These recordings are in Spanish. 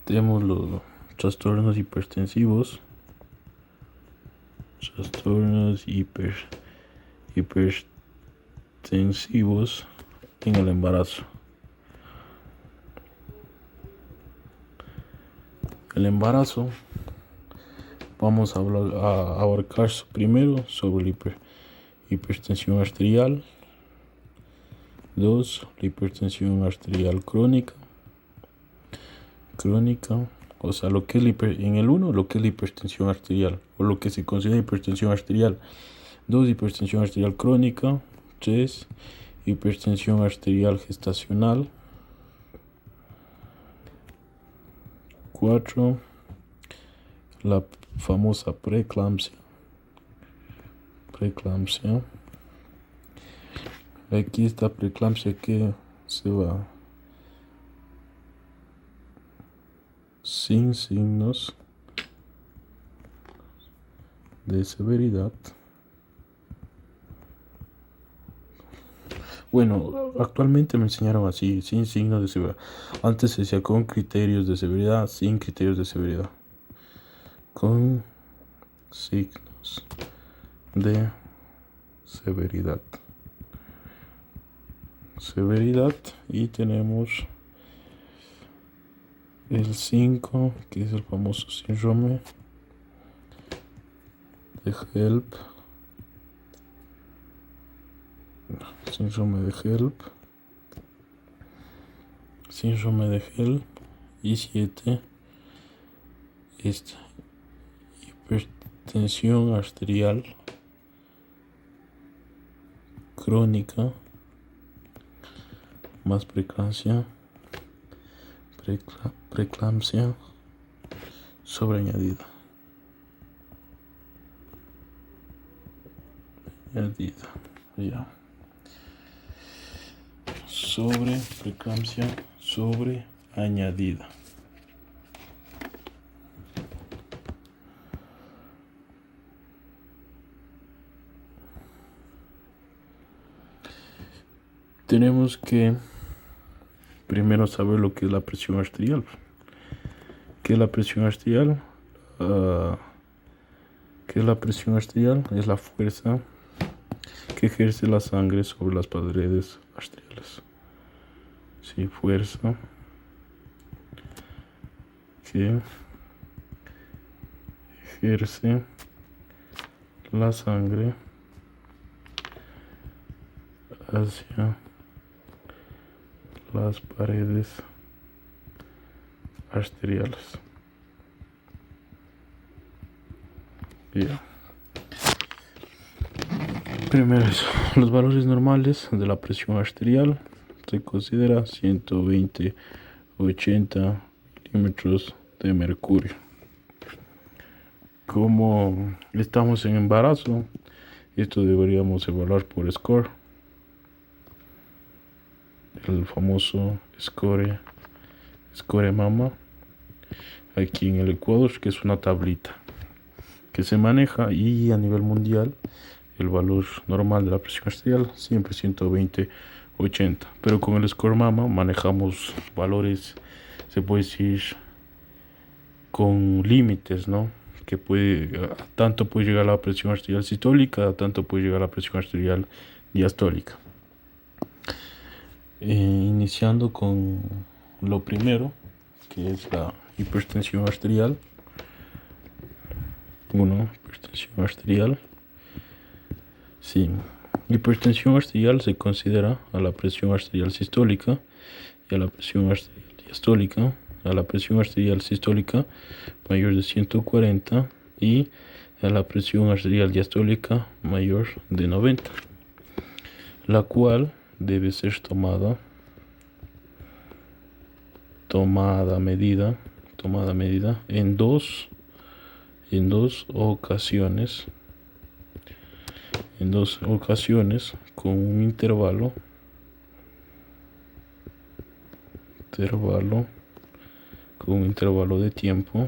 Tenemos los trastornos hipertensivos, trastornos hipertensivos en el embarazo. El embarazo, vamos a abarcar primero sobre la hipertensión arterial. 2. La hipertensión arterial crónica, o sea, lo que es en el 1, lo que es la hipertensión arterial, o lo que se considera hipertensión arterial. 2. Hipertensión arterial crónica. 3. Hipertensión arterial gestacional. 4. La famosa preeclampsia. Aquí está preeclampsia que se va sin signos de severidad. Bueno, actualmente me enseñaron así, sin signos de severidad. Antes se decía con criterios de severidad, sin criterios de severidad. Con signos de severidad. Y tenemos el 5, que es el famoso síndrome de HELP. Síndrome de HELP. Y 7. Hipertensión arterial crónica más preeclampsia sobreañadida. Ya. Preeclampsia sobreañadida. Tenemos que primero saber lo que es la presión arterial. ¿Qué es la presión arterial? Es la fuerza que ejerce la sangre sobre las paredes arteriales. Sí, fuerza que ejerce la sangre hacia las paredes arteriales. Ya. Primero, los valores normales de la presión arterial se considera 120-80 milímetros de mercurio. Como estamos en embarazo, esto deberíamos evaluar por SCORE, el famoso SCORE mama, aquí en el Ecuador, que es una tablita que se maneja, y a nivel mundial el valor normal de la presión arterial siempre 120-80, pero con el SCORE mama manejamos valores, se puede decir, con límites, ¿no? Que tanto puede llegar la presión arterial sistólica, tanto puede llegar la presión arterial diastólica. Iniciando con lo primero, que es la hipertensión arterial. Hipertensión arterial. Sí, hipertensión arterial se considera a la presión arterial sistólica y a la presión arterial diastólica. A la presión arterial sistólica mayor de 140 y a la presión arterial diastólica mayor de 90, la cual debe ser tomada medida en dos ocasiones con un intervalo de tiempo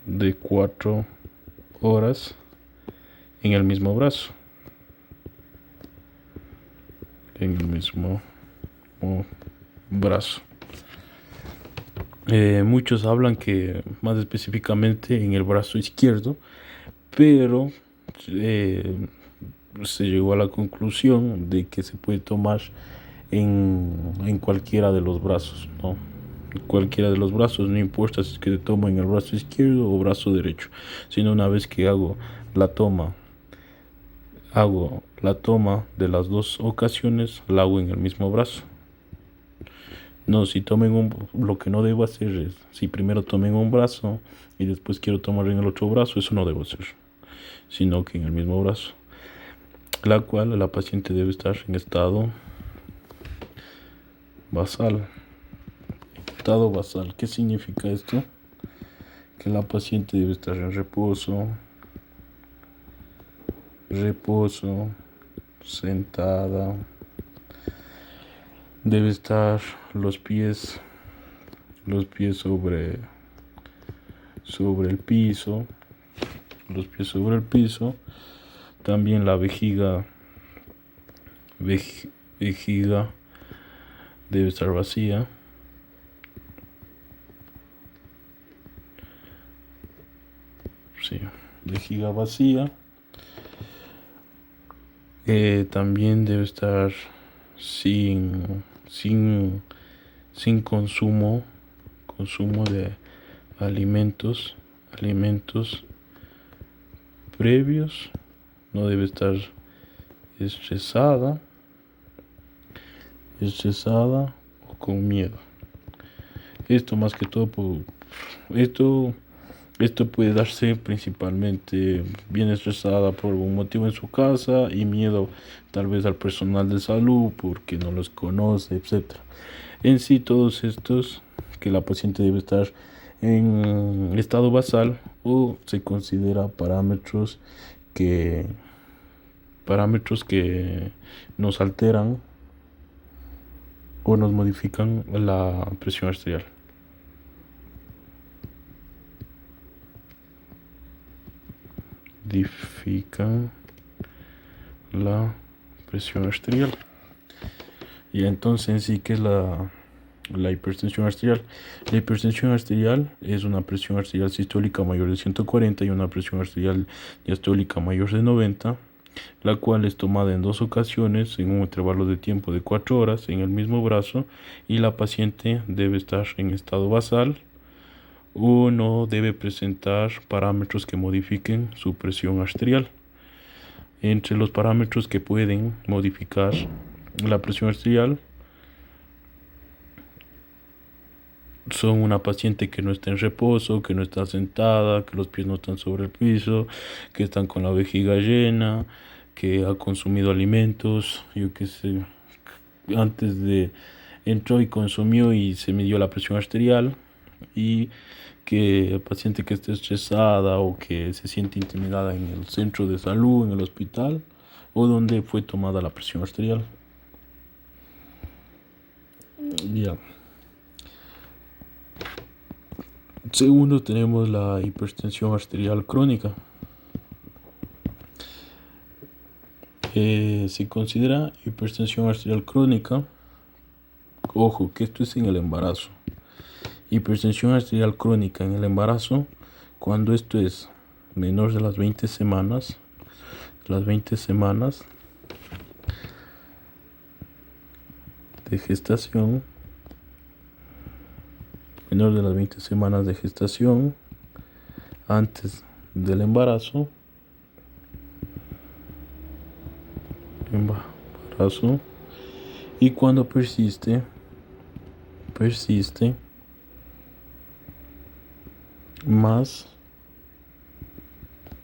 de 4 horas en el mismo brazo. mismo brazo. Muchos hablan que más específicamente en el brazo izquierdo, pero se llegó a la conclusión de que se puede tomar en cualquiera de los brazos, ¿no? Cualquiera de los brazos, no importa si es que te tomo en el brazo izquierdo o brazo derecho, sino una vez que hago la toma de las dos ocasiones, la hago en el mismo brazo. No, si lo que no debo hacer es, si primero tomé en un brazo y después quiero tomar en el otro brazo, eso no debo hacer, sino que en el mismo brazo, la cual la paciente debe estar en estado basal. Estado basal, ¿qué significa esto? Que la paciente debe estar en reposo, sentada, debe estar los pies sobre el piso, también la vejiga debe estar vacía. Sí, vejiga vacía. También debe estar sin consumo de alimentos previos. No debe estar estresada o con miedo. Esto más que todo esto puede darse principalmente bien estresada por algún motivo en su casa y miedo tal vez al personal de salud porque no los conoce, etc. En sí, todos estos que la paciente debe estar en estado basal, o se considera parámetros que nos alteran o nos modifican la presión arterial. Modifican la presión arterial. Y entonces en sí, ¿qué es la hipertensión arterial? La hipertensión arterial es una presión arterial sistólica mayor de 140 y una presión arterial diastólica mayor de 90, la cual es tomada en dos ocasiones en un intervalo de tiempo de 4 horas en el mismo brazo, y la paciente debe estar en estado basal o no debe presentar parámetros que modifiquen su presión arterial. Entre los parámetros que pueden modificar la presión arterial son una paciente que no está en reposo, que no está sentada, que los pies no están sobre el piso, que están con la vejiga llena, que ha consumido alimentos, yo qué sé, antes de entró y consumió y se midió la presión arterial, y que el paciente que esté estresada o que se siente intimidada en el centro de salud, en el hospital o donde fue tomada la presión arterial. Ya. Segundo, tenemos la hipertensión arterial crónica. Se considera hipertensión arterial crónica, ojo, que esto es en el embarazo. Hipertensión arterial crónica en el embarazo, cuando esto es menor de las 20 semanas, de gestación, menor de las 20 semanas de gestación, antes del embarazo, y cuando persiste más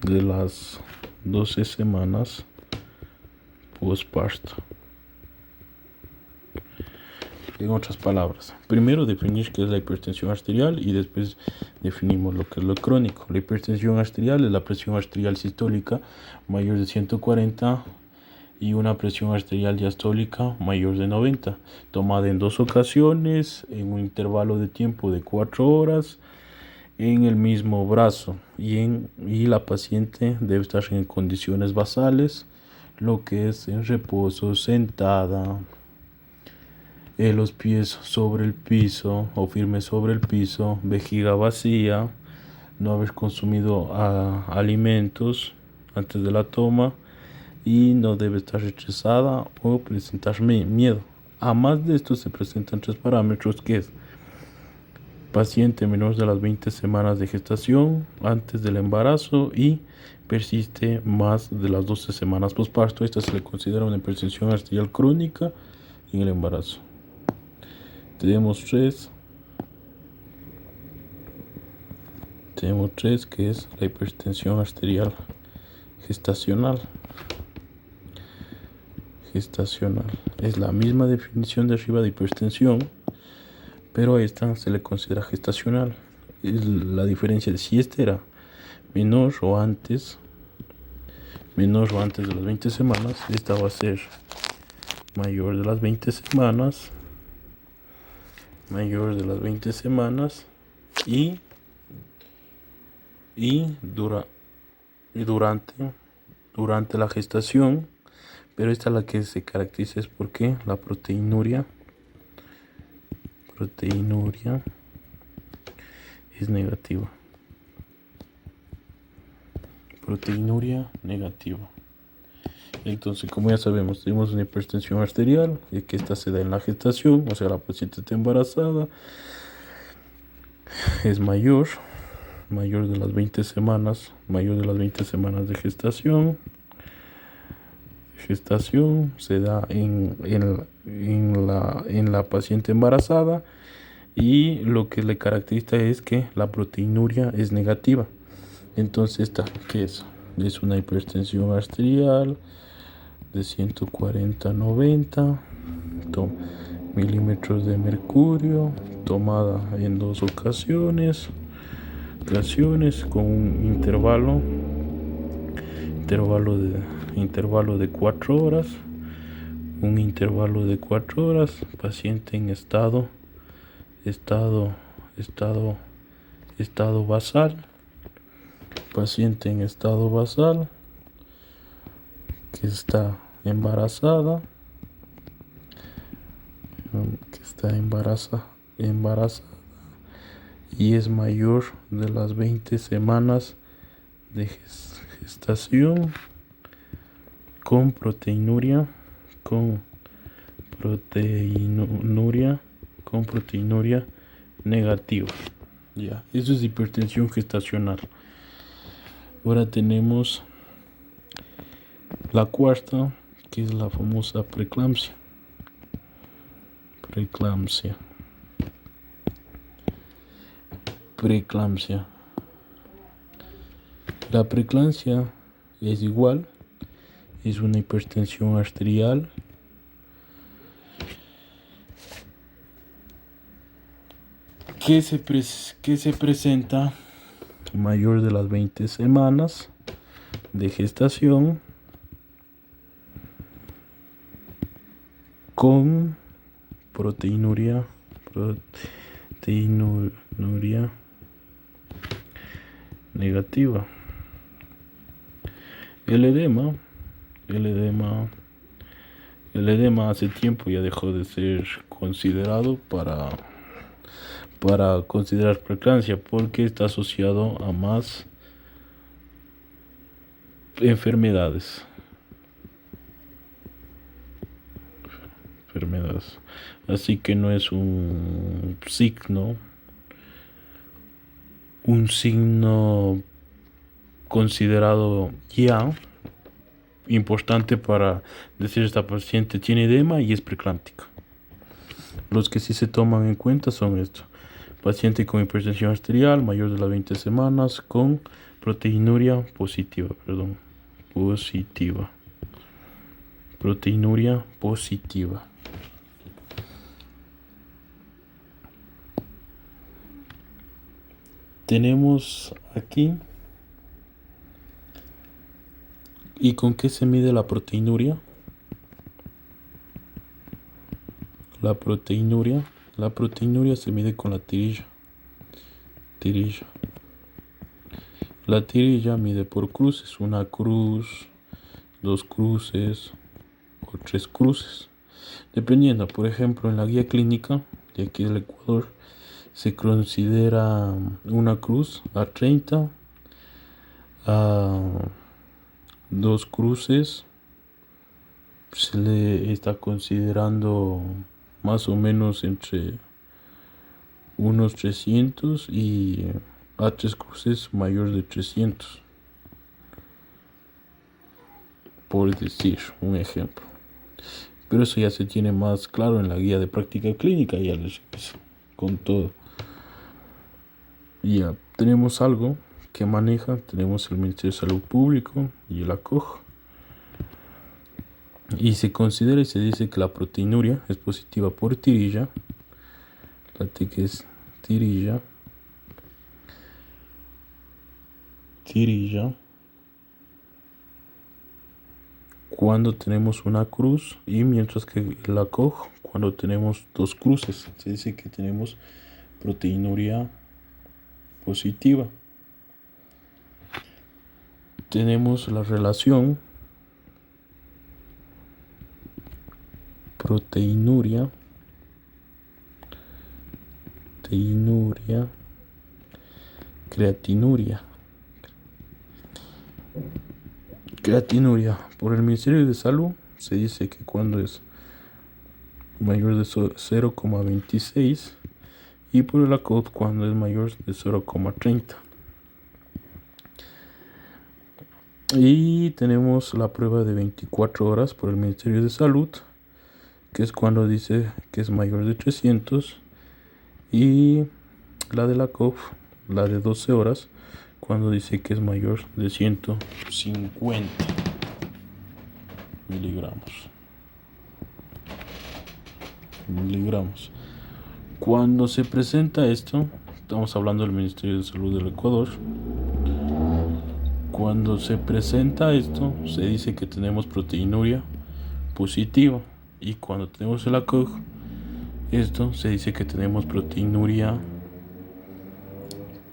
de las 12 semanas postparto. En otras palabras, primero definir qué es la hipertensión arterial y después definimos lo que es lo crónico. La hipertensión arterial es la presión arterial sistólica mayor de 140 y una presión arterial diastólica mayor de 90, tomada en dos ocasiones en un intervalo de tiempo de 4 horas en el mismo brazo, y la paciente debe estar en condiciones basales, lo que es en reposo, sentada, los pies sobre el piso o firmes sobre el piso, vejiga vacía, no haber consumido alimentos antes de la toma y no debe estar rechazada o presentar miedo. A más de esto se presentan 3 parámetros que es paciente menor de las 20 semanas de gestación antes del embarazo y persiste más de las 12 semanas posparto. Esta se le considera una hipertensión arterial crónica en el embarazo. Tenemos tres que es la hipertensión arterial gestacional. Es la misma definición de arriba de hipertensión, pero a esta se le considera gestacional. Es la diferencia de si esta era menor o antes de las 20 semanas, esta va a ser mayor de las 20 semanas, y durante la gestación, pero esta es la que se caracteriza es porque la proteinuria es negativa. Entonces, como ya sabemos, tenemos una hipertensión arterial, que esta se da en la gestación, o sea, la paciente está embarazada, es mayor de las 20 semanas, de gestación. Se da en la paciente embarazada y lo que le caracteriza es que la proteinuria es negativa. Entonces esta, ¿qué es? Es una hipertensión arterial de 140/90 milímetros de mercurio, tomada en 2 ocasiones con un intervalo de 4 horas. Paciente en estado basal. Paciente en estado basal que está embarazada. Y es mayor de las 20 semanas de gestación con proteinuria negativa. Ya, eso es hipertensión gestacional. Ahora tenemos la cuarta, que es la famosa preeclampsia. La preeclampsia es igual, es una hipertensión arterial que se presenta mayor de las 20 semanas de gestación con proteinuria negativa. El edema hace tiempo ya dejó de ser considerado para considerar preeclampsia porque está asociado a más enfermedades. Así que no es un signo considerado ya importante para decir esta paciente tiene edema y es preeclámptica. Los que sí se toman en cuenta son estos: paciente con hipertensión arterial mayor de las 20 semanas con proteinuria positiva. Tenemos aquí. ¿Y con qué se mide la proteinuria? La proteinuria se mide con la tirilla. La tirilla mide por cruces, 1 cruz, 2 cruces o 3 cruces. Dependiendo, por ejemplo, en la guía clínica de aquí del Ecuador, se considera una cruz a 30, a dos cruces se le está considerando más o menos entre unos 300 y a tres cruces mayor de 300, por decir un ejemplo. Pero eso ya se tiene más claro en la guía de práctica clínica, ya les reviso con todo. Ya tenemos algo que maneja, tenemos el Ministerio de Salud Público y el ACOG. Y se considera y se dice que la proteinuria es positiva por tirilla, la T que es tirilla, cuando tenemos una cruz, y mientras que la COG cuando tenemos dos cruces. Se dice que tenemos proteinuria positiva. Tenemos la relación proteinuria creatinuria por el Ministerio de Salud. Se dice que cuando es mayor de 0,26 y por el ACOG cuando es mayor de 0,30. Y tenemos la prueba de 24 horas por el Ministerio de Salud, que es cuando dice que es mayor de 300, y la de la COF, la de 12 horas, cuando dice que es mayor de 150 miligramos. Cuando se presenta esto, estamos hablando del Ministerio de Salud del Ecuador. Cuando se presenta esto, se dice que tenemos proteinuria positiva, y cuando tenemos el ACOG, esto se dice que tenemos proteinuria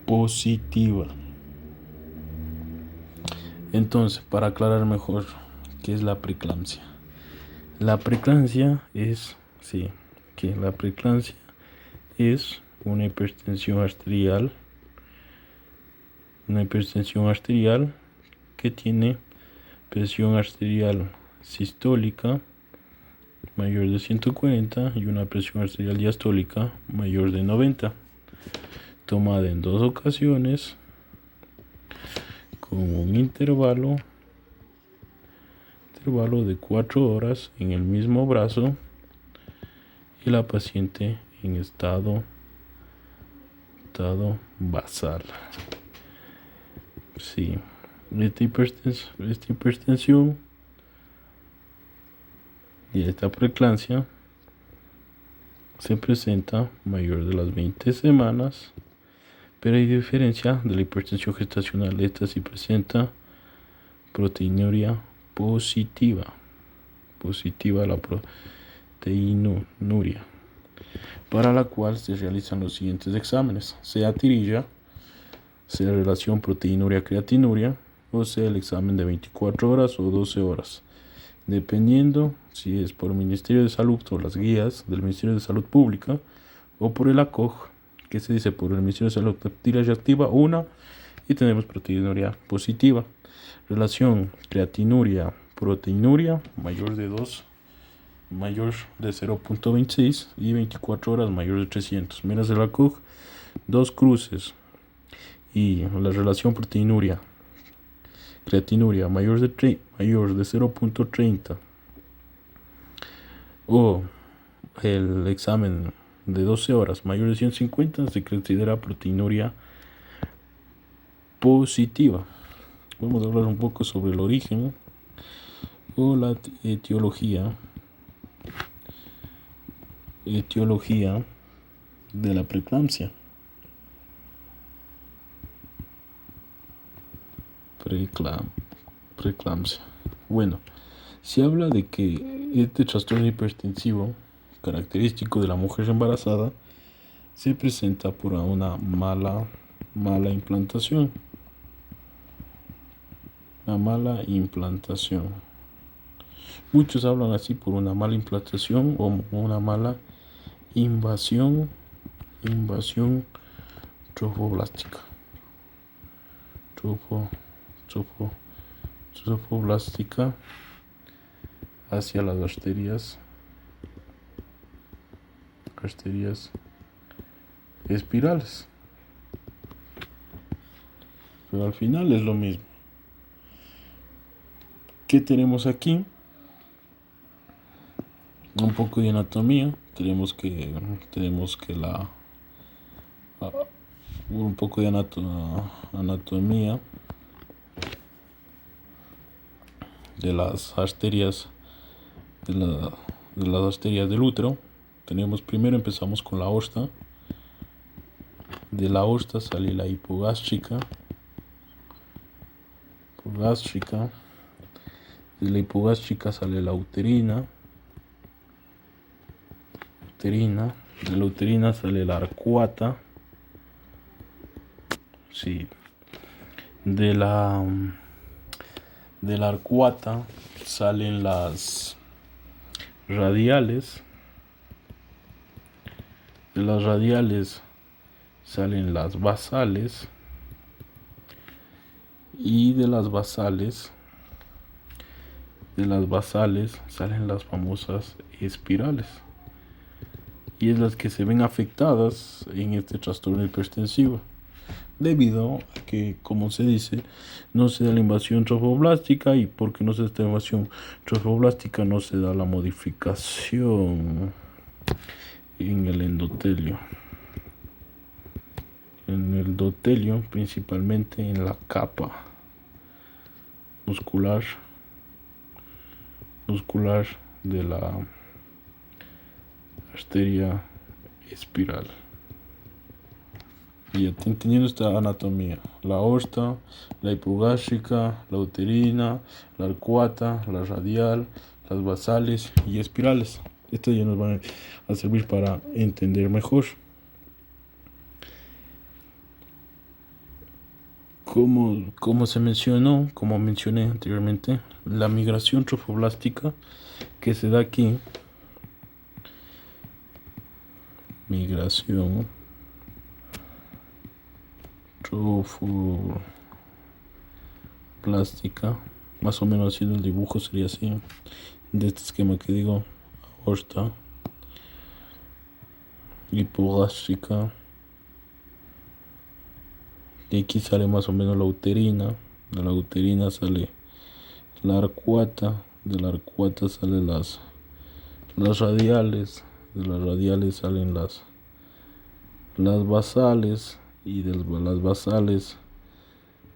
positiva. Entonces, para aclarar mejor, ¿qué es la preeclampsia? La preeclampsia es, una hipertensión arterial, que tiene presión arterial sistólica mayor de 140 y una presión arterial diastólica mayor de 90, tomada en dos ocasiones con un intervalo de 4 horas en el mismo brazo, y la paciente en estado basal. Sí, esta hipertensión y esta preeclampsia se presenta mayor de las 20 semanas, pero hay diferencia de la hipertensión gestacional. Esta sí presenta proteinuria positiva la proteinuria, para la cual se realizan los siguientes exámenes: sea tirilla, sea relación proteinuria-creatinuria, o sea el examen de 24 horas o 12 horas, dependiendo si es por el Ministerio de Salud o las guías del Ministerio de Salud Pública, o por el ACOG, que se dice por el Ministerio de Salud tirilla activa 1, y tenemos proteinuria positiva. Relación creatinuria-proteinuria mayor de 0.26 y 24 horas mayor de 300. Miras el ACOG, dos cruces, y la relación proteinuria-creatinuria mayor de 0.30, o el examen de 12 horas mayor de 150, se considera proteinuria positiva. Vamos a hablar un poco sobre el origen o la etiología de la preeclampsia. Preeclampsia. Bueno, se habla de que este trastorno hipertensivo característico de la mujer embarazada se presenta por una mala implantación. Muchos hablan así por una mala implantación o una mala invasión trofoblástica. Trofo, trofo, trofoblástica hacia las arterias espirales. Pero al final es lo mismo. ¿Qué tenemos aquí? Un poco de anatomía. Tenemos que un poco de anatomía de las arterias de las arterias del útero. Empezamos con la aorta. De la aorta sale la hipogástrica. De la hipogástrica sale la uterina. De la uterina sale la arcuata. Sí. De la arcuata salen las radiales. De las radiales salen las basales. Y de las basales salen las famosas espirales. Y es las que se ven afectadas en este trastorno hipertensivo, debido a que, como se dice, no se da la invasión trofoblástica, y porque no se da esta invasión trofoblástica no se da la modificación en el endotelio. En el endotelio, principalmente en la capa muscular de la arteria espiral. Y ya teniendo esta anatomía: la aorta, la hipogástrica, la uterina, la arcuata, la radial, las basales y espirales. Estas ya nos van a servir para entender mejor. Como mencioné anteriormente, la migración trofoblástica que se da aquí, migración trofoblástica, más o menos haciendo el dibujo sería así, de este esquema que digo: aorta, hipogástrica, de aquí sale más o menos la uterina. De la uterina sale la arcuata. De la arcuata salen las radiales. De las radiales salen las basales. Y de las basales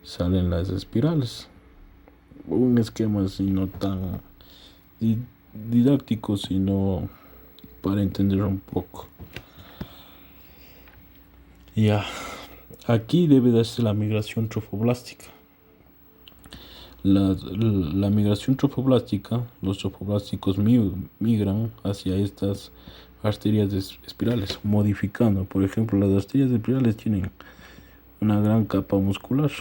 salen las espirales. Un esquema así no tan didáctico, sino para entender un poco. Ya. Aquí debe darse la migración trofoblástica. La migración trofoblástica, los trofoblásticos migran hacia estas arterias espirales, modificando. Por ejemplo, las arterias espirales tienen una gran capa muscular.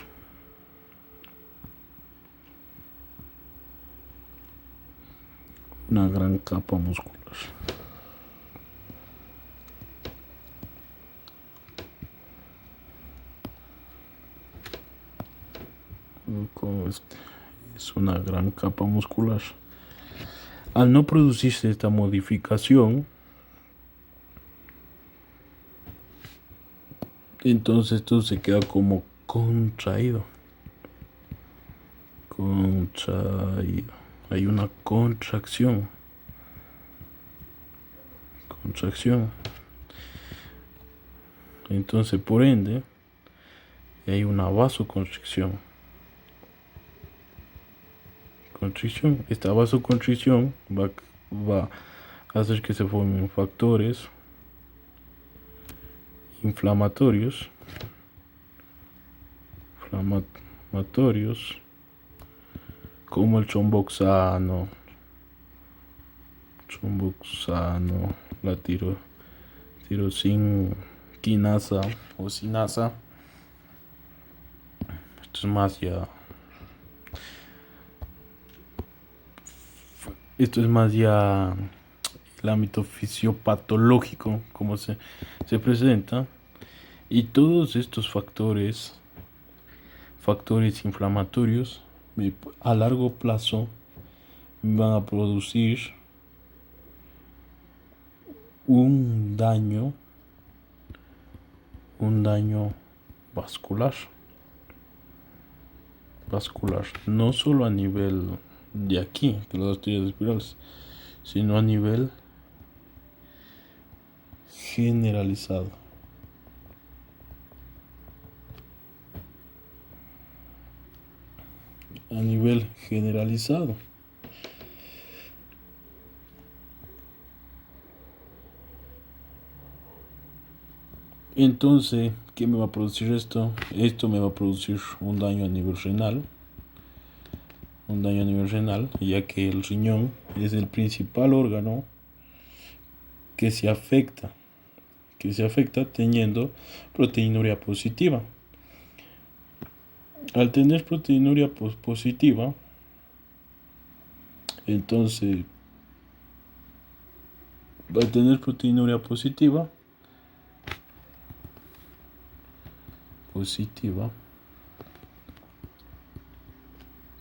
Es una gran capa muscular. Al no producirse esta modificación, entonces todo se queda como contraído. Hay una contracción. Entonces, por ende, hay una vasoconstricción. Esta vasoconstricción va a hacer que se formen factores inflamatorios, como el tromboxano, la tirosinquinasa o sinasa. Esto es más ya Esto es más ya el ámbito fisiopatológico, como se presenta. Y todos estos factores inflamatorios, a largo plazo van a producir un daño vascular, no solo a nivel de aquí, de las arterias espirales, sino a nivel generalizado. A nivel generalizado. Entonces, ¿qué me va a producir esto? Esto me va a producir un daño a nivel renal. Ya que el riñón es el principal órgano que se afecta teniendo proteinuria positiva. Al tener proteinuria positiva, entonces, al tener proteinuria positiva,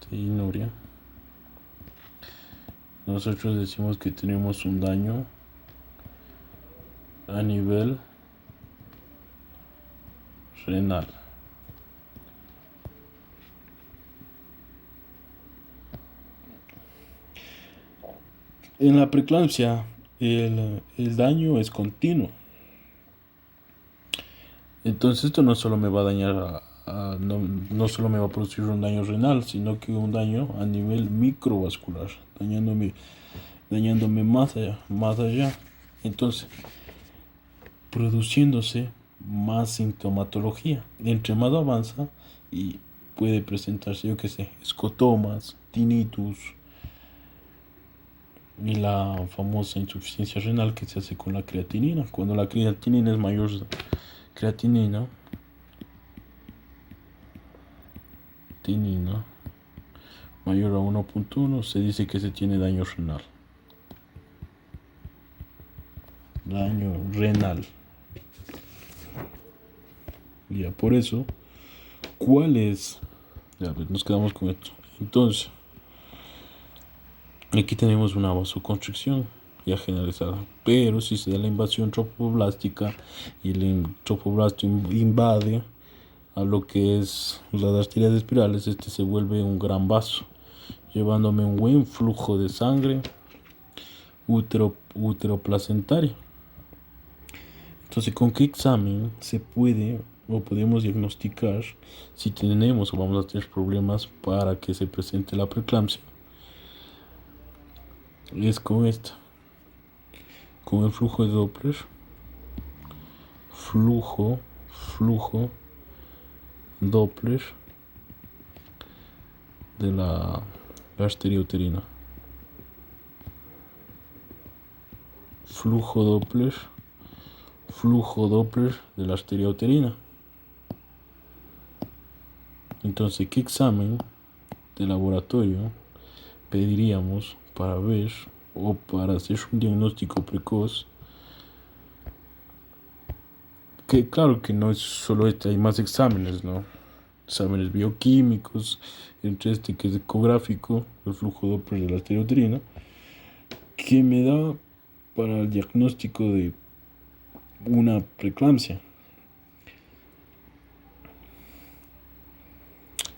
proteinuria, nosotros decimos que tenemos un daño a nivel renal. En la preeclampsia, el daño es continuo. Entonces esto no solo me va a dañar, no solo me va a producir un daño renal, sino que un daño a nivel microvascular, dañándome más allá. Entonces, produciéndose más sintomatología. Entre más avanza y puede presentarse, escotomas, tinnitus y la famosa insuficiencia renal que se hace con la creatinina. Cuando la creatinina es mayor, mayor a 1.1, se dice que se tiene daño renal. Ya, por eso, ¿cuál es? Ya, nos quedamos con esto. Entonces, aquí tenemos una vasoconstricción ya generalizada, pero si se da la invasión trofoblástica y el trofoblasto invade a lo que es las arterias espirales, se vuelve un gran vaso, llevándome un buen flujo de sangre útero-placentaria. Entonces, ¿con qué examen se puede o podemos diagnosticar si tenemos o vamos a tener problemas para que se presente la preeclampsia? Es con el flujo de Doppler, flujo Doppler de la arteria uterina, flujo Doppler de la arteria uterina. Entonces, ¿qué examen de laboratorio pediríamos para ver o para hacer un diagnóstico precoz? Que claro que no es solo hay más exámenes, ¿no? Exámenes bioquímicos, entre que es ecográfico, el flujo Doppler de la arteria uterina, que me da para el diagnóstico de una preeclampsia.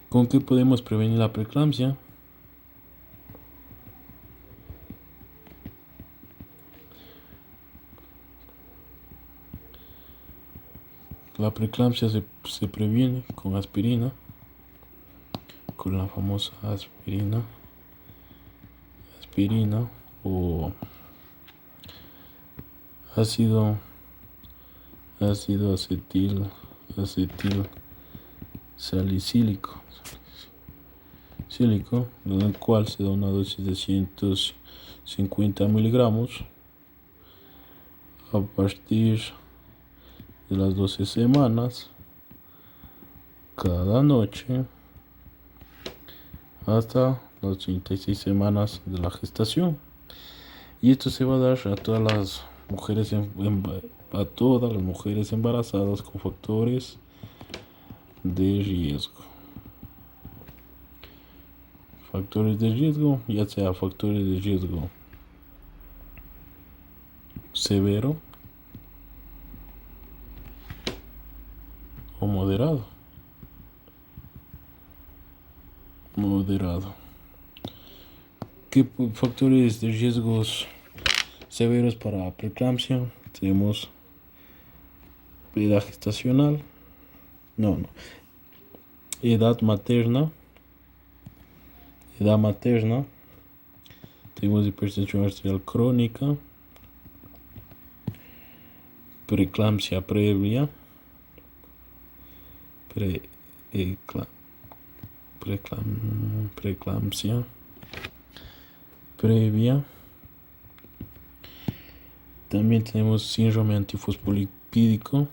¿Con qué podemos prevenir la preeclampsia? La preeclampsia se previene con aspirina, con la famosa aspirina o ácido acetil salicílico, en el cual se da una dosis de 150 miligramos a partir de las 12 semanas cada noche hasta las 36 semanas de la gestación. Y esto se va a dar a todas las mujeres a todas las mujeres embarazadas con factores de riesgo. Factores de riesgo, ya sea factores de riesgo severo o moderado. Moderado. ¿Qué factores de riesgos severos para preeclampsia? Tenemos edad gestacional, edad materna, tenemos hipertensión arterial crónica, preeclampsia previa, preeclampsia previa. También tenemos síndrome antifosfolipídico.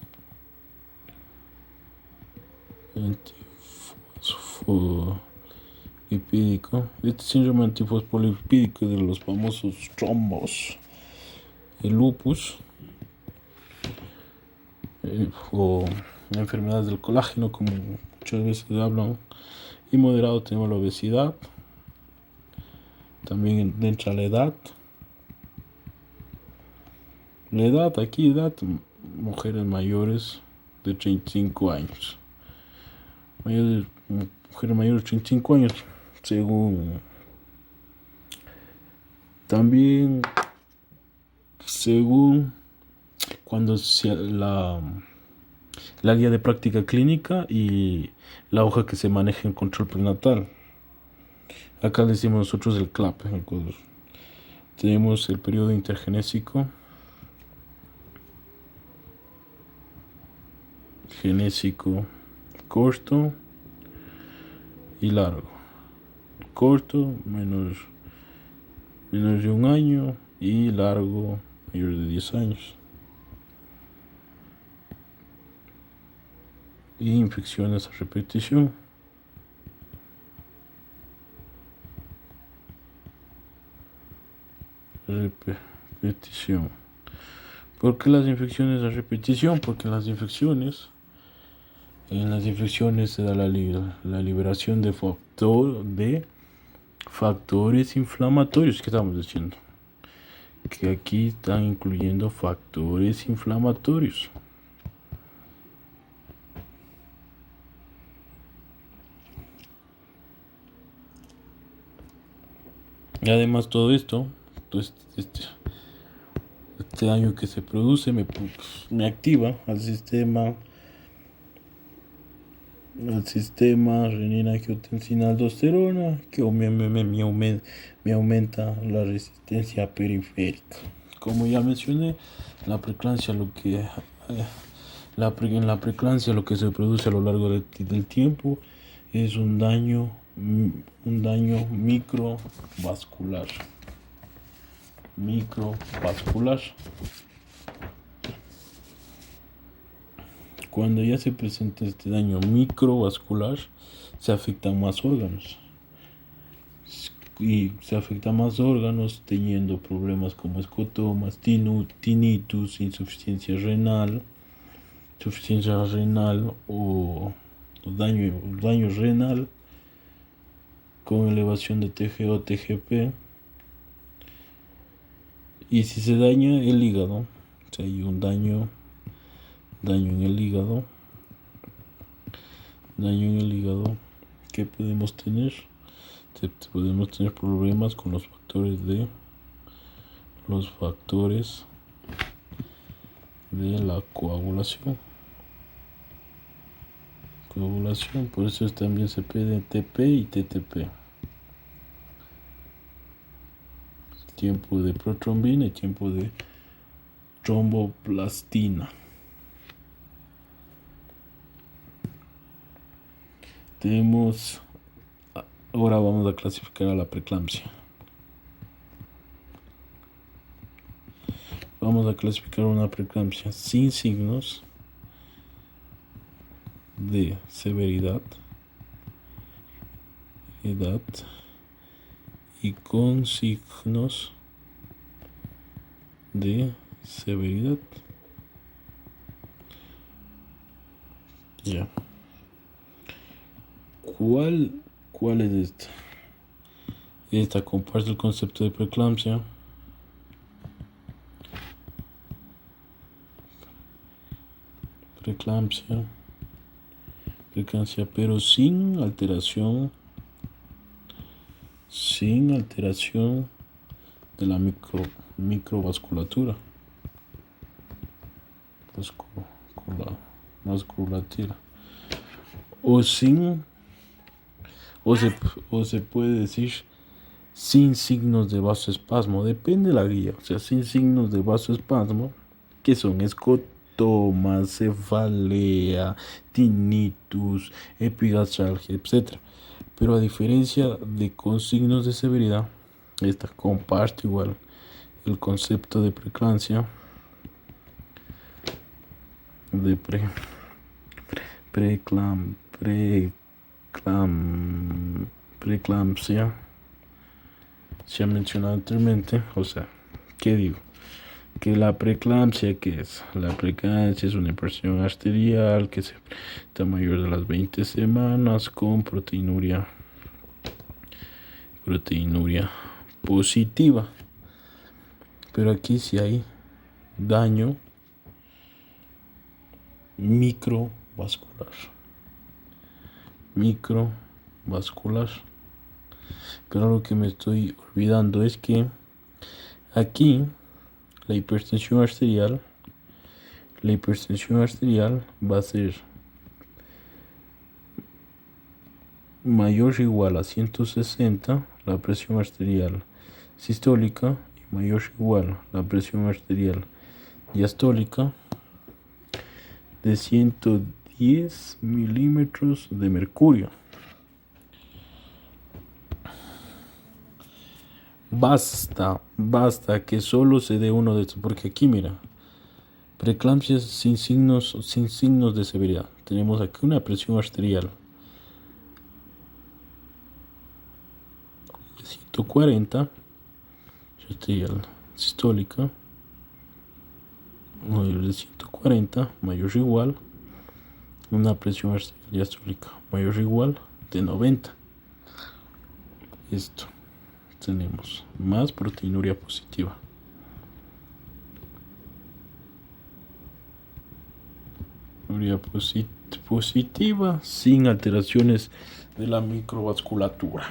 Este síndrome antifosfolipídico de los famosos trombos, el lupus o enfermedades del colágeno, como muchas veces hablan. Y moderado tenemos la obesidad. También entra la edad. Mujeres mayores de 35 años. Mujeres mayores de 35 años, según cuando sea la guía de práctica clínica y la hoja que se maneja en control prenatal. Acá decimos nosotros el CLAP. Tenemos el periodo intergenésico, corto y largo. Corto, menos de un año, y largo, mayor de 10 años. Y infecciones a repetición. ¿Por qué las infecciones a repetición? Porque en las infecciones se da la liberación de factores inflamatorios. ¿Qué estamos diciendo? Que aquí están incluyendo factores inflamatorios. Y además todo esto, este daño que se produce me activa al sistema renina angiotensina aldosterona, que me aumenta la resistencia periférica. Como ya mencioné, la preeclampsia en la preeclampsia lo que se produce a lo largo del tiempo es un daño microvascular. Cuando ya se presenta este daño microvascular, se afectan más órganos. Y se afectan más órganos teniendo problemas como escotomas, tinnitus, insuficiencia renal o daño renal con elevación de TGO, TGP. Y si se daña el hígado, si hay un daño en el hígado, ¿qué podemos tener? Podemos tener problemas con los factores de la coagulación. Por eso también se pide TP y TTP. Tiempo de protrombina y tiempo de tromboplastina. Ahora vamos a clasificar a la preeclampsia. Vamos a clasificar una preeclampsia sin signos de severidad, edad, y con signos de severidad. Ya. ¿Cuál es esta? Esta comparte el concepto de preeclampsia. Preeclampsia, pero sin alteración de la microvasculatura. Vasculatura. O se puede decir sin signos de vasoespasmo, depende de la guía, o sea, sin signos de vasoespasmo, que son escotoma, cefalea, tinnitus, epigastralgia, etc. Pero a diferencia de con signos de severidad, esta comparte igual el concepto de preeclampsia, de preeclampsia, se ha mencionado anteriormente. O sea, ¿qué digo? Que la preeclampsia, ¿qué es? La preeclampsia es una hipertensión arterial que se presenta mayor de las 20 semanas con proteinuria positiva. Pero aquí sí hay daño microvascular. Pero lo que me estoy olvidando es que aquí la hipertensión arterial va a ser mayor o igual a 160 la presión arterial sistólica y mayor o igual la presión arterial diastólica de 110 milímetros de mercurio. Basta que solo se dé uno de estos, porque aquí mira, preeclampsia sin signos de severidad. Tenemos aquí una presión arterial 140, arterial sistólica mayor de 140, mayor o igual, una presión arterial diastólica mayor o igual de 90. Esto tenemos más proteinuria positiva. Positiva sin alteraciones de la microvasculatura.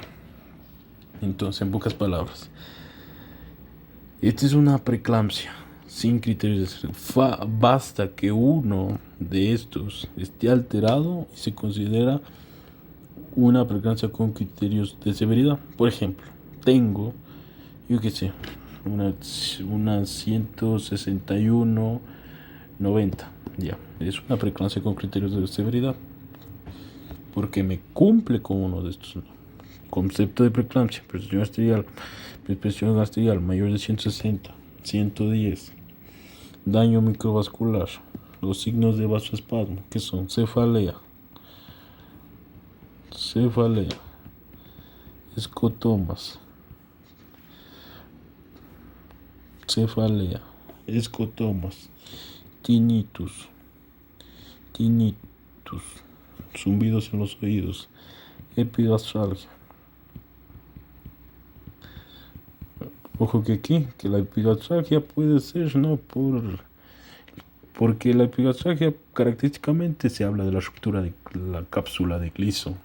Entonces, en pocas palabras, esta es una preeclampsia sin criterios de severidad. Basta que uno de estos esté alterado y se considera una preeclampsia con criterios de severidad. Por ejemplo, tengo, yo qué sé, una 161/90. Ya, es una preeclampsia con criterios de severidad, porque me cumple con uno de estos. Concepto de preeclampsia: presión arterial mayor de 160, 110, daño microvascular, los signos de vasoespasmo, que son cefalea, escotomas, tinnitus, zumbidos en los oídos, epigastralgia. Ojo que aquí, que la epigastralgia puede ser, ¿no? Porque la epigastralgia característicamente se habla de la ruptura de la cápsula de Gleason.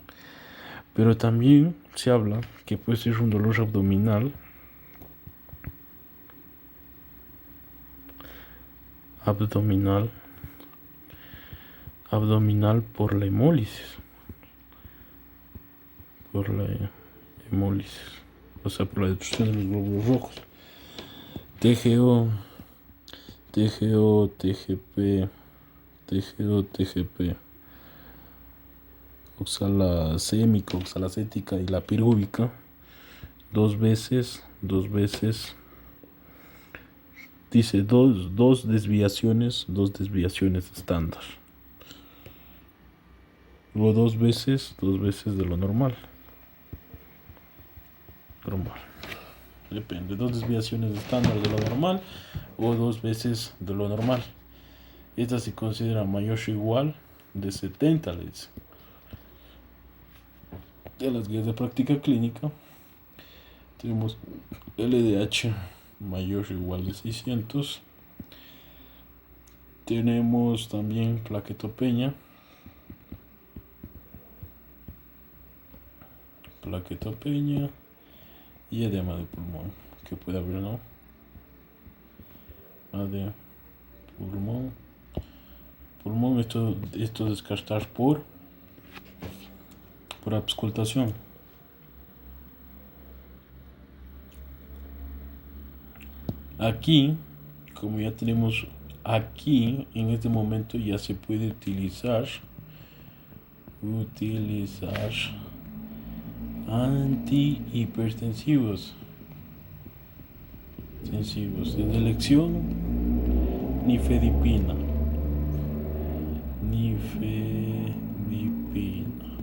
Pero también se habla que puede ser un dolor abdominal por la hemólisis. O sea, por la destrucción de los glóbulos rojos. TGP, oxalasémica, oxalacética y la pirúvica, dos veces, dice dos desviaciones estándar. Luego dos veces de lo normal. Depende, dos desviaciones estándar de lo normal o 2 veces de lo normal. Esta se considera mayor o igual de 70, le dice. De las guías de práctica clínica tenemos LDH mayor o igual de 600. Tenemos también plaquetopenia. Y edema de pulmón, que puede haber, ¿no? De pulmón, esto descartar por auscultación. Aquí, como ya tenemos aquí, en este momento ya se puede utilizar antihipertensivos de elección, nifedipina,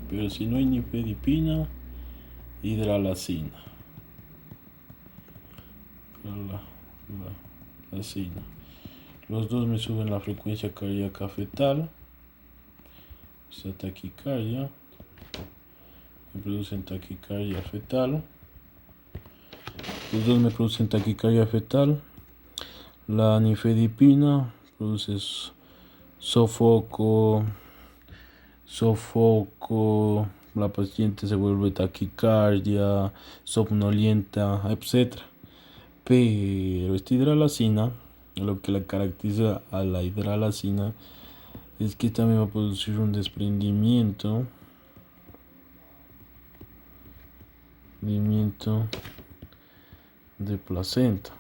pero si no hay nifedipina, hidralazina. Los dos me suben la frecuencia cardíaca fetal, esta taquicardia, me producen taquicardia fetal. Los dos me producen taquicardia fetal. La nifedipina produce sofoco, la paciente se vuelve taquicardia, somnolienta, etc. Pero esta hidralazina, lo que la caracteriza a la hidralazina es que también va a producir un desprendimiento de placenta.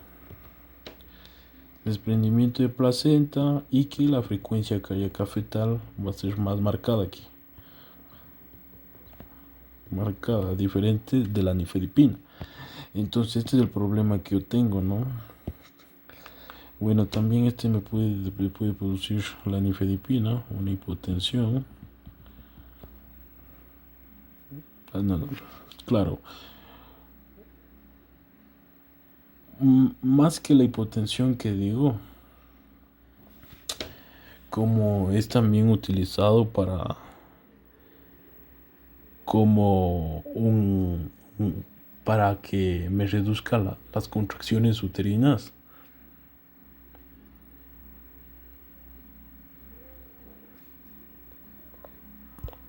Desprendimiento de placenta y que la frecuencia cardíaca fetal va a ser más marcada aquí. Diferente de la nifedipina. Entonces este es el problema que yo tengo, ¿no? Bueno, también me puede producir la nifedipina, una hipotensión. Claro. Más que la hipotensión que digo, como es también utilizado para que me reduzca las contracciones uterinas.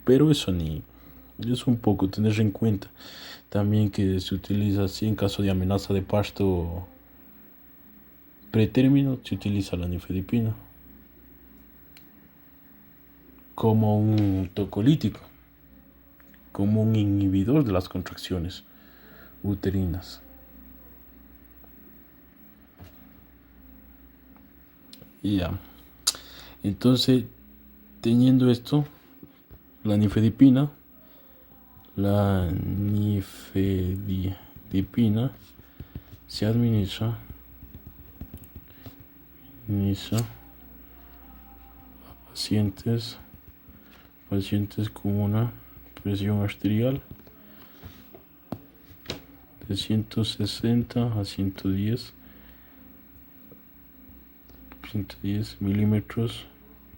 Pero eso es un poco tener en cuenta. También que se utiliza así en caso de amenaza de parto pretérmino, se utiliza la nifedipina como un tocolítico, como un inhibidor de las contracciones uterinas. Y ya. Entonces, teniendo esto, la nifedipina se administra a pacientes con una presión arterial de 160 a 110 milímetros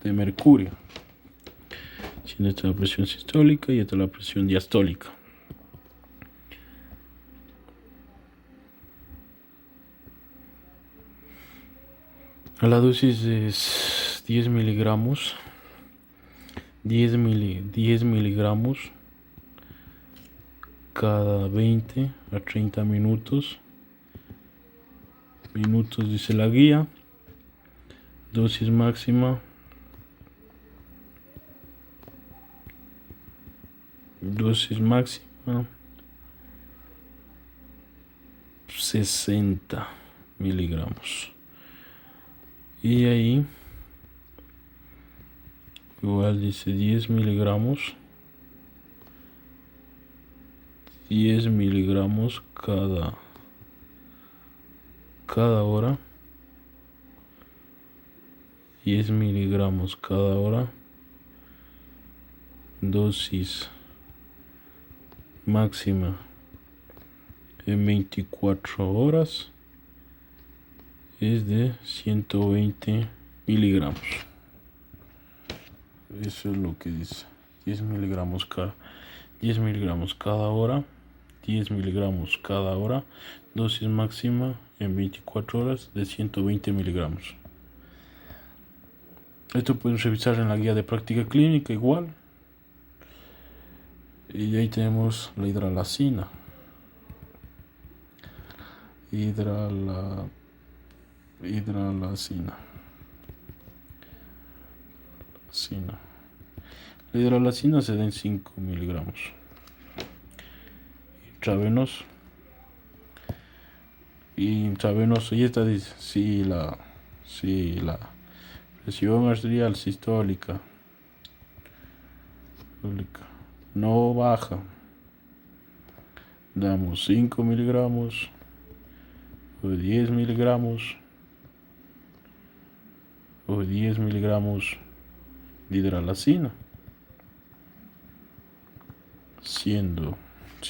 de mercurio. Esta es la presión sistólica y esta es la presión diastólica. La dosis es 10 miligramos. 10 miligramos cada 20 a 30 minutos. Dice la guía. Dosis máxima 60 miligramos. Y ahí igual dice 10 miligramos cada hora. 10 miligramos cada hora. Dosis máxima en 24 horas. es de 120 miligramos. Eso es lo que dice. 10 miligramos cada hora. 10 miligramos cada hora. Dosis máxima en 24 horas de 120 miligramos. Esto pueden revisar en la guía de práctica clínica igual. Y ahí tenemos la hidralacina. Hidralacina. La hidralacina se da en 5 miligramos. Intravenoso. Y esta dice, si la presión arterial sistólica no baja, damos 5 miligramos o 10 miligramos de hidralacina, siendo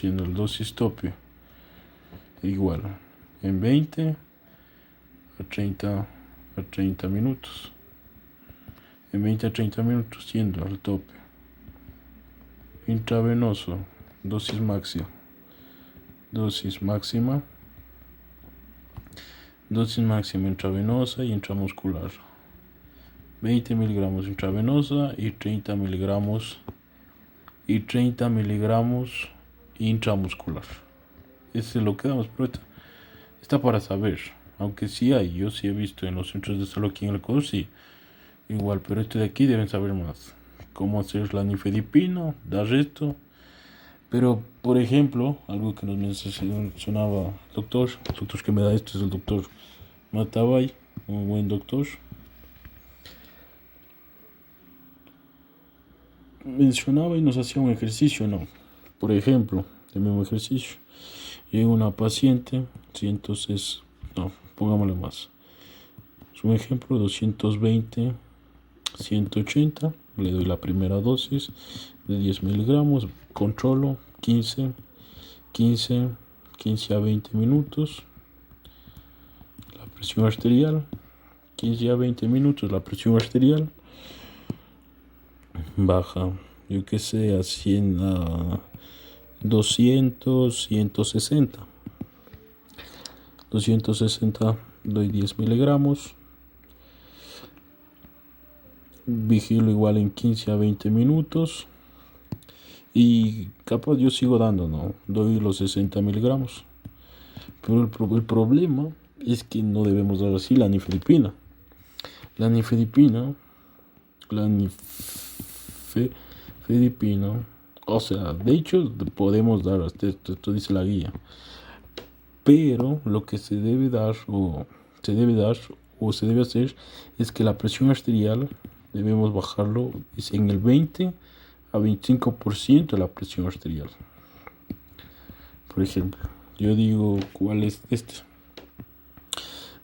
el dosis tope igual en 20 a 30 minutos. En 20 a 30 minutos siendo al tope. Intravenoso, dosis máxima intravenosa y intramuscular. 20 miligramos intravenosa y 30 miligramos intramuscular. Ese es lo que damos, pero está para saber. Aunque yo sí he visto en los centros de salud aquí en el Ecuador, sí. Igual, pero de aquí deben saber más. Cómo hacer la nifedipina, dar esto. Pero, por ejemplo, algo que nos mencionaba el doctor que me da esto es el doctor Matabay, un buen doctor. Mencionaba y nos hacía un ejercicio, ¿no? Por ejemplo, el mismo ejercicio. Llega una paciente, pongámosle más. Es un ejemplo, 220, 180. Le doy la primera dosis de 10 miligramos. Controlo 15 a 20 minutos. La presión arterial, 15 a 20 minutos, la presión arterial baja, a 100 a 200, 160. 260 doy 10 miligramos. Vigilo igual en 15 a 20 minutos. Y capaz yo sigo dando, ¿no? Doy los 60 miligramos. Pero el problema es que no debemos dar así la nifedipina. La nifedipina, o sea, de hecho podemos dar hasta esto dice la guía. Pero lo que se debe hacer es que la presión arterial debemos bajarlo en el 20 a 25% de la presión arterial. Por ejemplo, yo digo, ¿cuál es este?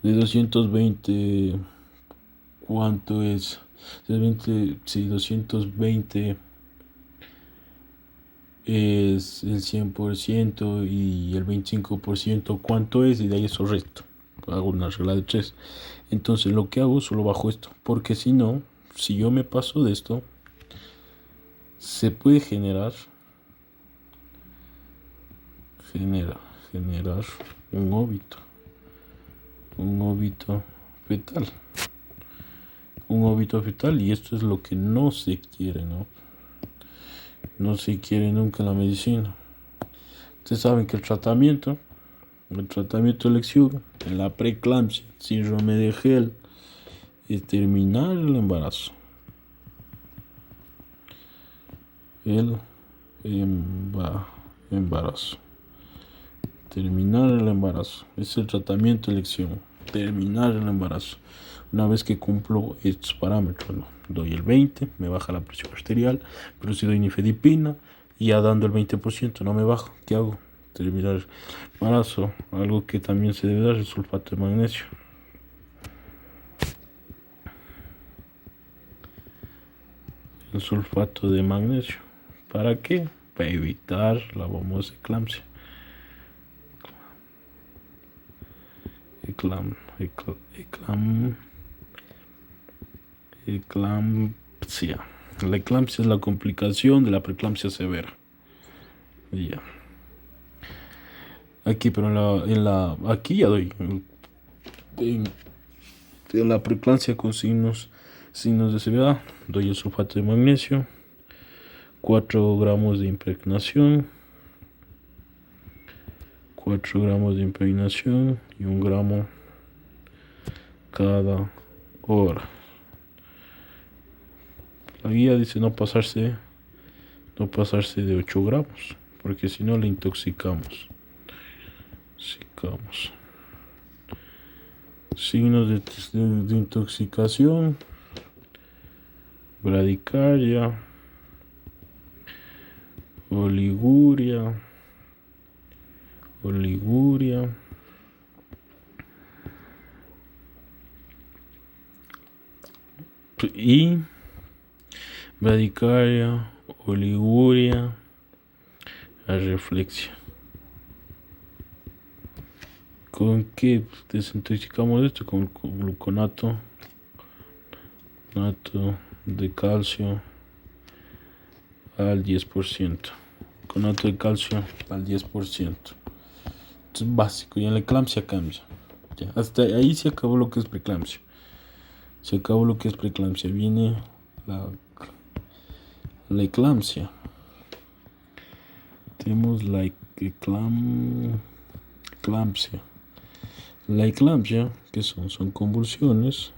De 220, ¿cuánto es? 220 es el 100% y el 25%, ¿cuánto es? Y de ahí eso resto. Hago una regla de 3. Entonces lo que hago, solo bajo esto. Porque si no, si yo me paso de esto, se puede generar un óbito fetal, y esto es lo que no se quiere, no se quiere nunca en la medicina. Ustedes saben que el tratamiento de elección en la preeclampsia, síndrome de Gel, es terminar el embarazo. Terminar el embarazo es el tratamiento de elección. Terminar el embarazo. Una vez que cumplo estos parámetros, doy el 20, me baja la presión arterial, pero si doy nifedipina, ya dando el 20% no me baja. ¿Qué hago? Terminar el embarazo. Algo que también se debe dar es el sulfato de magnesio. El sulfato de magnesio. ¿Para qué? Para evitar la famosa eclampsia. eclampsia. La eclampsia es la complicación de la preeclampsia severa. Ya. Aquí, pero aquí ya doy. En la preeclampsia con signos de severidad, doy el sulfato de magnesio, 4 gramos de impregnación, 4 gramos de impregnación y 1 gramo cada hora. La guía dice no pasarse de 8 gramos, porque si no le intoxicamos. Signos de intoxicación: bradicardia, oliguria, y bradicardia, oliguria, arreflexia. ¿Con qué desintoxicamos esto? Con gluconato de calcio al 10%. Gluconato de calcio al 10%. Esto es básico, y en la eclampsia cambia. Ya, hasta ahí se acabó lo que es preeclampsia. Viene la eclampsia. Tenemos la eclampsia. La eclampsia, ¿qué son? Son convulsiones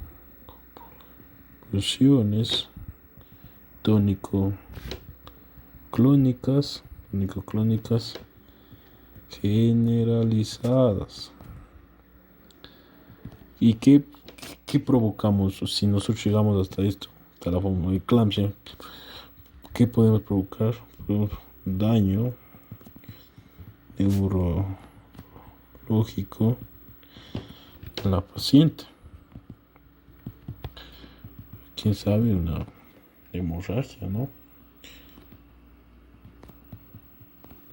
tónico-clónicas generalizadas. ¿Y qué provocamos si nosotros llegamos hasta esto? Hasta la forma de eclampsia. ¿Qué podemos provocar? Daño neurológico en la paciente. Quién sabe, una hemorragia, ¿no?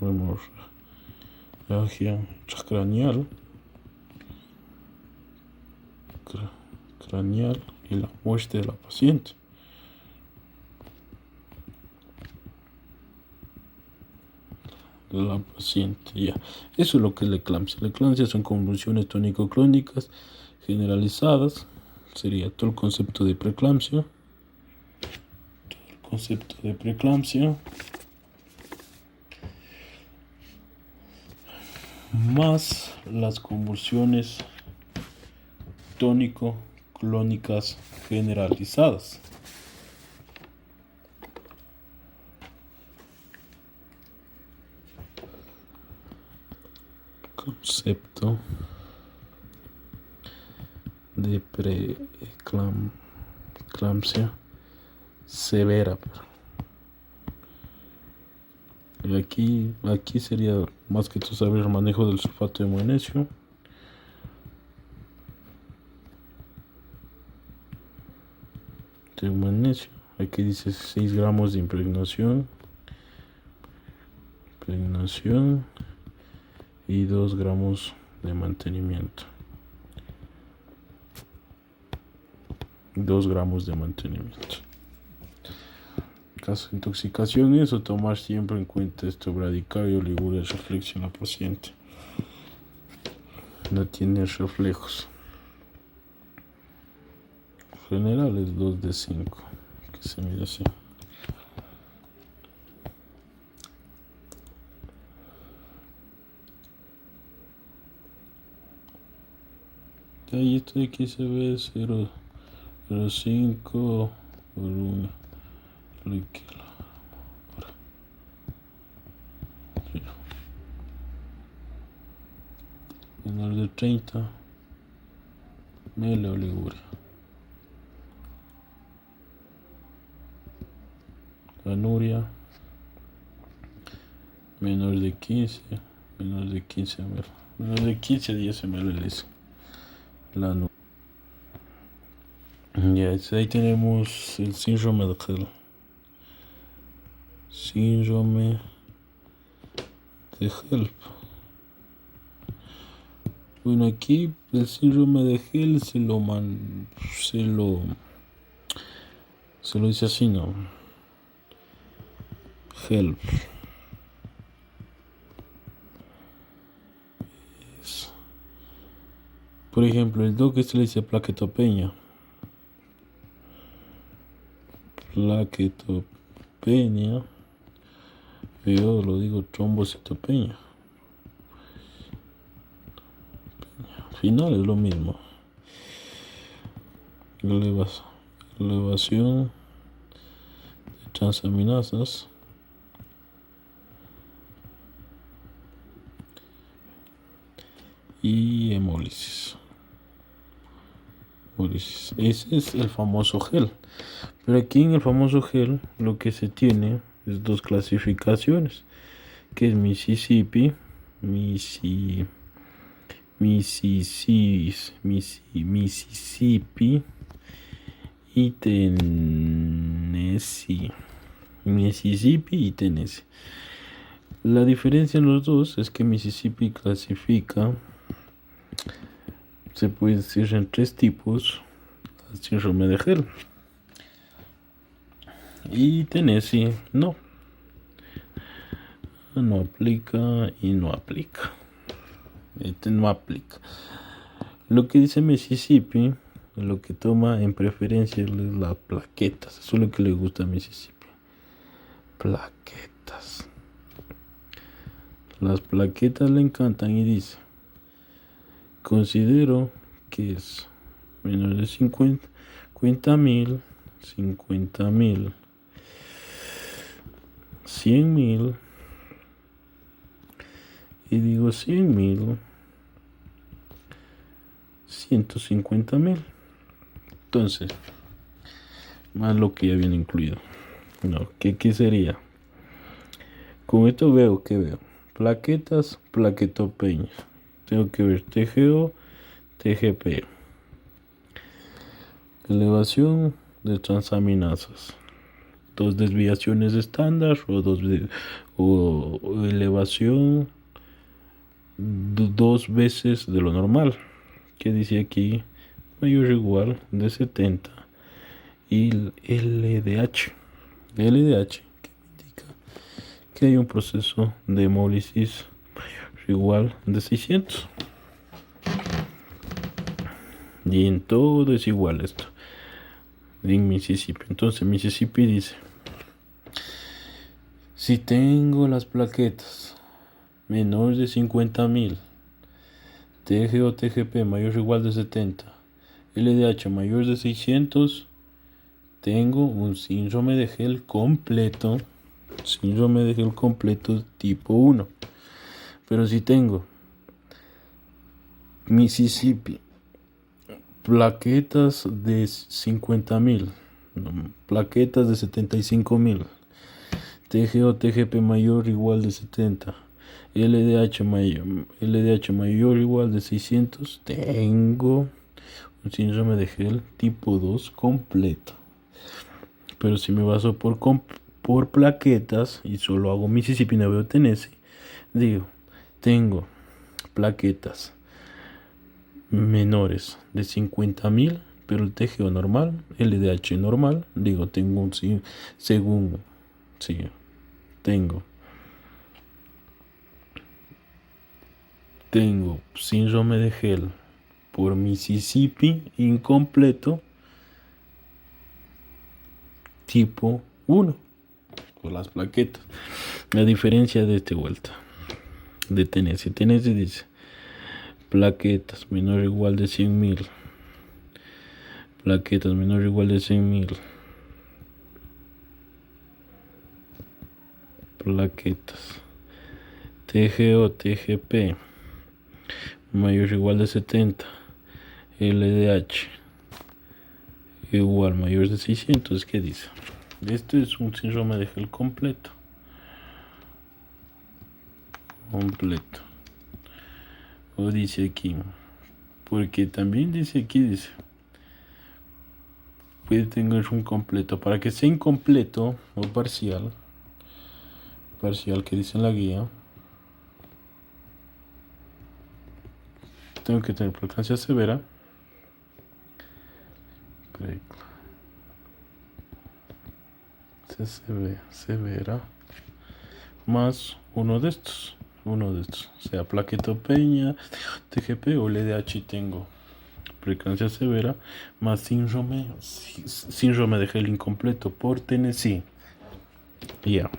Hemorragia craneal y la muerte de la paciente. Ya. Eso es lo que es la eclampsia. La eclampsia son convulsiones tónico-clónicas generalizadas. Sería todo el concepto de preeclampsia. Más las convulsiones tónico-clónicas generalizadas. Concepto de preeclampsia severa. Y aquí sería más que tú saber el manejo del sulfato de magnesio. Aquí dice 6 gramos de impregnación y 2 gramos de mantenimiento. 2 gramos de mantenimiento. Caso de intoxicación, eso tomar siempre en cuenta esto: bradicardia, oliguria, reflexión. La paciente no tiene reflejos. General es 2 de 5, que se mide así. De ahí esto de aquí se ve 0,05 por 1 líquido. Menor de 30 ml oliguria. Anuria menor de 15 ml. Menor de 15 a 10 ml. La anuria. Ya, ahí tenemos el síndrome de Hell. Bueno, aquí el síndrome de Hell se lo dice así, ¿no? Help. Por ejemplo, el doc se le dice plaquetopenia. Plaquetopenia. Yo lo digo trombocitopenia. Al final es lo mismo. Elevación de transaminasas. Y hemólisis. Ese es el famoso gel. Pero aquí en el famoso gel lo que se tiene es dos clasificaciones, que es Mississippi, Mississippi y Tennessee. Mississippi y Tennessee. La diferencia en los dos es que Mississippi clasifica, se puede decir, en tres tipos al síndrome de Hell. Y Tennessee no aplica y no aplica. No aplica. Lo que dice Mississippi, lo que toma en preferencia es las plaquetas. Eso es lo que le gusta a Mississippi. Plaquetas. Las plaquetas le encantan y dice: considero que es menor de 50.000, 100.000, y digo 100.000, 150.000. Entonces, más lo que ya viene incluido. No, ¿qué sería? Con esto veo plaquetas, plaquetopenia. Tengo que ver TGO, TGP. Elevación de transaminasas. Dos desviaciones estándar o elevación dos veces de lo normal. Que dice aquí mayor o igual de 70. Y el LDH. que me indica que hay un proceso de hemólisis igual de 600. Y en todo es igual esto. En Mississippi. Entonces Mississippi dice: si tengo las plaquetas menores de 50.000, TG o TGP mayor o igual de 70, LDH mayor de 600, tengo un síndrome de Hell completo. Síndrome de Hell completo tipo 1. Pero si tengo Mississippi, plaquetas de 50.000, plaquetas de 75.000, TG o TGP mayor o igual de 70, LDH mayor o igual de 600, tengo un síndrome de Hell tipo 2 completo. Pero si me baso por plaquetas y solo hago Mississippi, no veo Tennessee, digo, tengo plaquetas menores de 50.000, pero el TGO normal, LDH normal, digo, tengo un tengo síndrome de Hell por Mississippi incompleto tipo 1 por las plaquetas. La diferencia de esta vuelta de Tennessee dice: plaquetas menor o igual de 100.000, plaquetas menor o igual de 100.000, plaquetas TGO TGP mayor o igual de 70, LDH igual mayor de 600. ¿Qué dice? Esto es un síndrome de Hell completo. O dice aquí, porque también dice aquí, puede tener un completo. Para que sea incompleto o parcial que dice en la guía, tengo que tener preeclampsia severa. Severa. Más uno de estos. Sea plaquetopenia, TGP o LDH tengo. Preeclampsia severa más síndrome de Gel incompleto por Tennessee. Ya.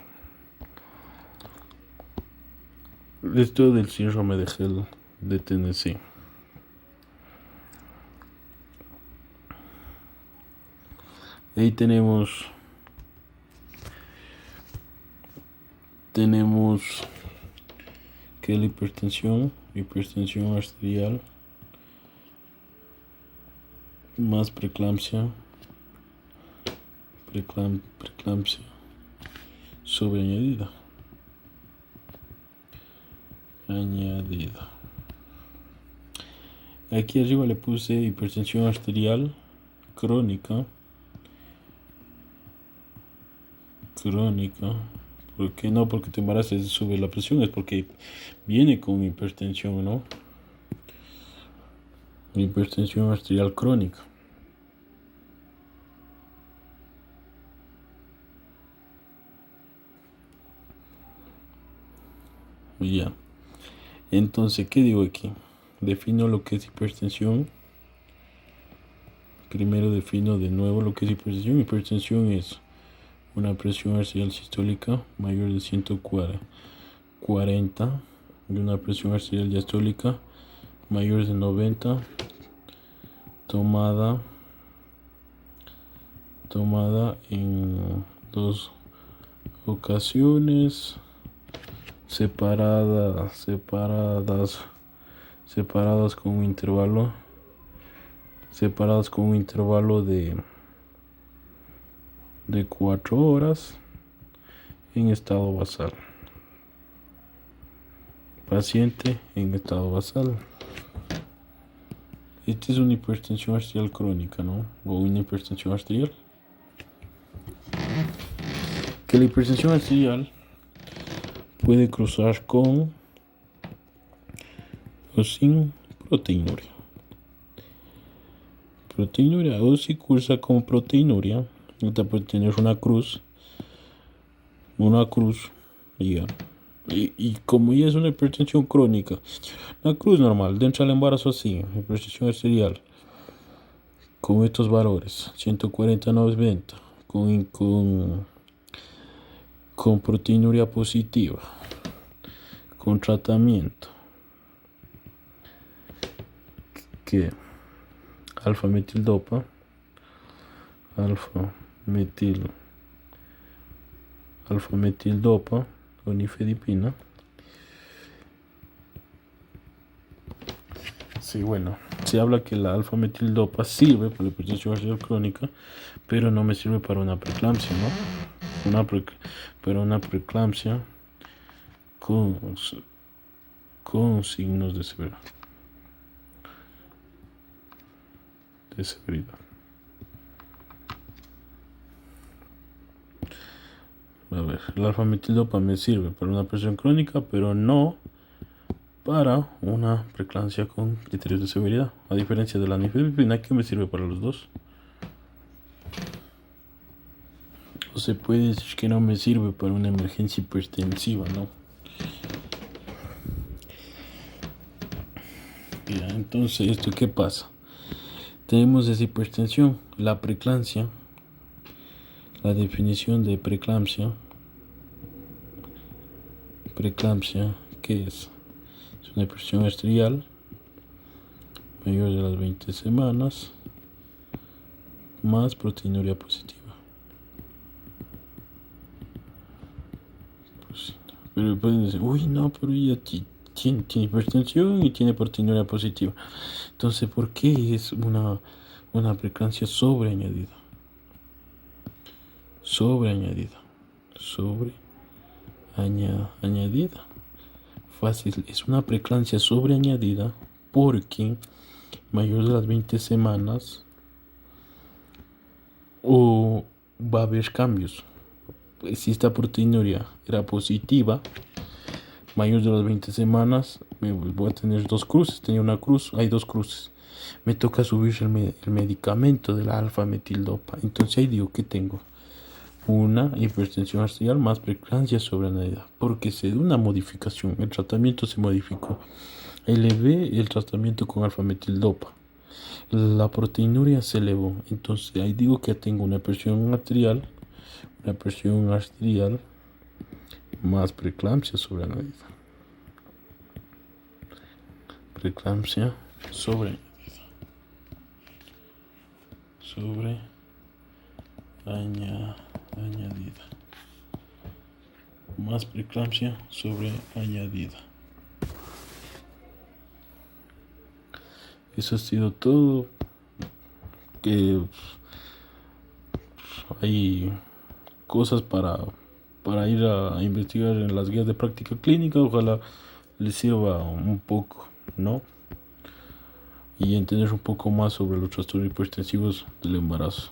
Esto del síndrome de Gel de Tennessee. Ahí tenemos que la hipertensión arterial más preeclampsia sobreañadida. Aquí arriba le puse hipertensión arterial crónica. ¿Por qué no? Porque te embarazas y sube la presión, es porque viene con hipertensión, ¿no? Hipertensión arterial crónica. Ya. Entonces, ¿qué digo aquí? Defino lo que es hipertensión. Primero defino de nuevo lo que es hipertensión. Hipertensión es una presión arterial sistólica mayor de 140 y una presión arterial diastólica mayor de 90 tomada en dos ocasiones separadas con un intervalo de 4 horas en estado basal. Paciente en estado basal. Esta es una hipertensión arterial crónica, ¿no? O una hipertensión arterial. Que la hipertensión arterial puede cruzar con o sin proteinuria. O si cursa con proteinuria, esta puede tener una cruz, ya. Y como ya es una hipertensión crónica, la cruz normal, dentro del embarazo sí, hipertensión arterial, con estos valores, 140-90, con proteinuria positiva, con tratamiento, que alfa-metildopa o nifedipina. Sí, bueno, se habla que la alfa-metildopa sirve para la hipertensión arterial crónica, pero no me sirve para una preeclampsia, ¿no? Pero una preeclampsia con signos de severidad. A ver, la alfa-metildopa me sirve para una presión crónica, pero no para una preeclampsia con criterios de severidad. A diferencia de la nifedipina, que me sirve para los dos. O se puede decir que no me sirve para una emergencia hipertensiva, ¿no? Ya, entonces, ¿esto qué pasa? Tenemos esa hipertensión, la preeclampsia. La definición de preeclampsia, ¿qué es? Es una presión arterial mayor de las 20 semanas más proteinuria positiva. Pero pueden decir, uy, no, pero ella tiene hipertensión y tiene proteinuria positiva. Entonces, ¿por qué es una preeclampsia sobreañadida? Añadida. Fácil, es una preeclampsia sobreañadida porque mayor de las 20 semanas o va a haber cambios. Si esta proteinuria era positiva, mayores de las 20 semanas, voy a tener dos cruces. Tenía una cruz, hay dos cruces. Me toca subir el medicamento de la alfa-metildopa. Entonces ahí digo que tengo una hipertensión arterial más preeclampsia sobre la edad, porque se da una modificación, el tratamiento se modificó. Elevé el tratamiento con alfa-metildopa, la proteinuria se elevó, entonces ahí digo que tengo una presión arterial más preeclampsia sobre la edad. Preeclampsia sobre añadida. Más preeclampsia sobre añadida. Eso ha sido todo. Que hay cosas para ir a investigar en las guías de práctica clínica. Ojalá les sirva un poco, ¿no? Y entender un poco más sobre los trastornos hipertensivos del embarazo.